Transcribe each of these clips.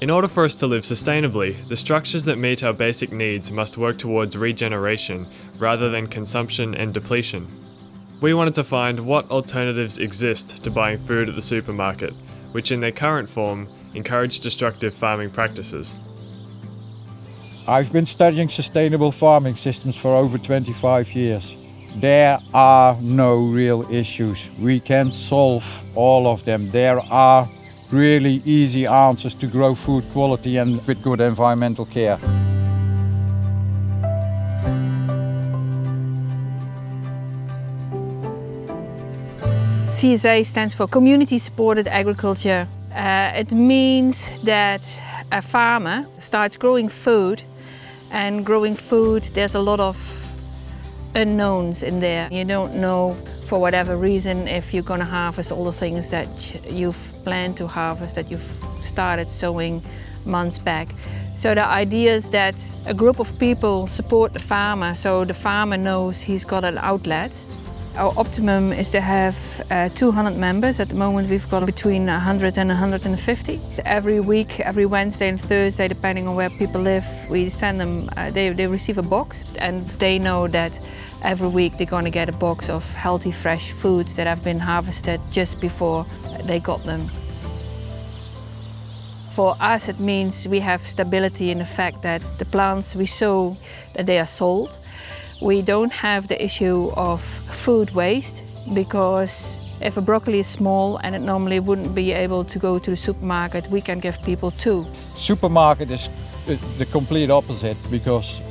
In order for us to live sustainably, the structures that meet our basic needs must work towards regeneration rather than consumption and depletion. We wanted to find what alternatives exist to buying food at the supermarket, which in their current form encourage destructive farming practices. I've been studying sustainable farming systems for over 25 years. There are no real issues. We can solve all of them. There are really easy answers to grow food quality and with good environmental care. CSA stands for Community Supported Agriculture. It means that a farmer starts growing food, and growing food, there's a lot of unknowns in there. You don't know, for whatever reason, if you're going to harvest all the things that you've planned to harvest, that you've started sowing months back. So the idea is that a group of people support the farmer, so the farmer knows he's got an outlet. Our optimum is to have 200 members. At the moment we've got between 100 and 150. Every week, every Wednesday and Thursday, depending on where people live, we send them, they receive a box, and they know that every week they're going to get a box of healthy fresh foods that have been harvested just before they got them. For us it means we have stability in the fact that the plants we sow, that they are sold. We don't have the issue of food waste, because if a broccoli is small and it normally wouldn't be able to go to the supermarket, we can give people two. Supermarket is the complete opposite, because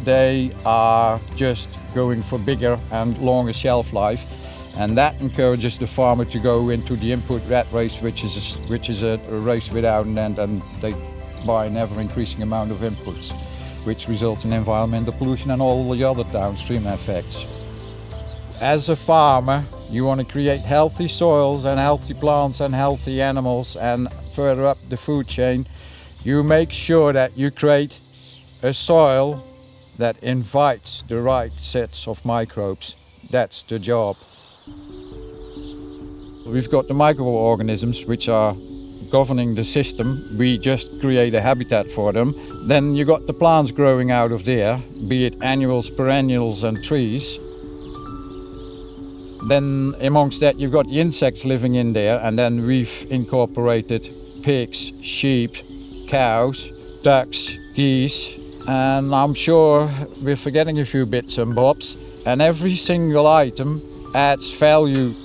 they are just going for bigger and longer shelf life, and that encourages the farmer to go into the input rat race, which is a race without an end, and they buy an ever increasing amount of inputs, which results in environmental pollution and all the other downstream effects. As a farmer, you want to create healthy soils and healthy plants and healthy animals, and further up the food chain, you make sure that you create a soil that invites the right sets of microbes. That's the job. We've got the microorganisms which are governing the system. We just create a habitat for them. Then you got the plants growing out of there, be it annuals, perennials and trees. Then amongst that you've got the insects living in there, and then we've incorporated pigs, sheep, cows, ducks, geese, and I'm sure we're forgetting a few bits and bobs, and every single item adds value.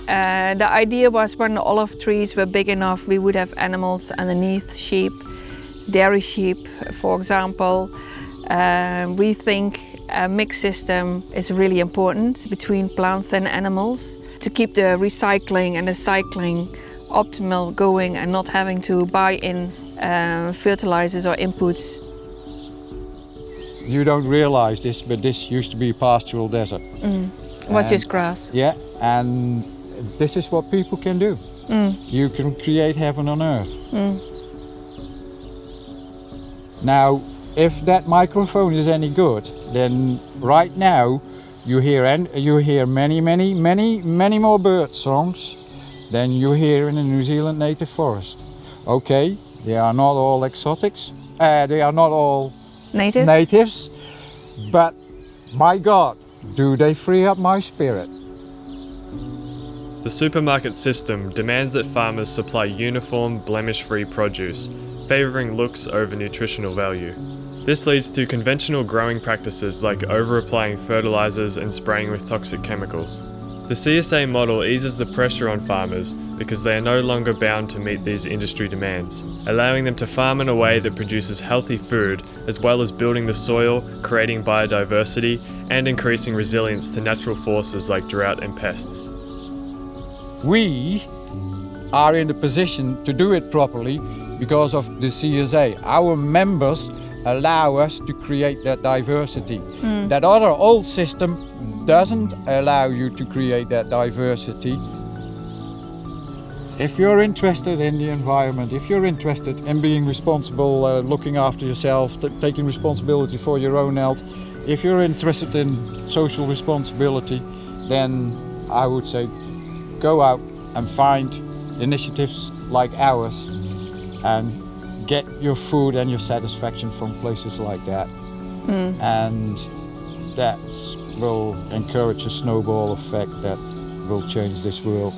The idea was, when the olive trees were big enough, we would have animals underneath, sheep, dairy sheep, for example. We think a mixed system is really important between plants and animals to keep the recycling and the cycling optimal going, and not having to buy in fertilizers or inputs. You don't realize this, but this used to be a pastoral desert. It was just grass. Yeah, and this is what people can do. You can create heaven on earth. Now, if that microphone is any good, then right now you hear many more bird songs than you hear in a New Zealand native forest. Okay, they are not all exotics, they are not all natives, but my God, do they free up my spirit. The supermarket system demands that farmers supply uniform, blemish-free produce, favouring looks over nutritional value. This leads to conventional growing practices like over-applying fertilisers and spraying with toxic chemicals. The CSA model eases the pressure on farmers because they are no longer bound to meet these industry demands, allowing them to farm in a way that produces healthy food, as well as building the soil, creating biodiversity, and increasing resilience to natural forces like drought and pests. We are in the position to do it properly because of the CSA. Our members allow us to create that diversity. That other old system doesn't allow you to create that diversity. If you're interested in the environment, if you're interested in being responsible, looking after yourself, taking responsibility for your own health, if you're interested in social responsibility, then I would say go out and find initiatives like ours and get your food and your satisfaction from places like that. And that will encourage a snowball effect that will change this world.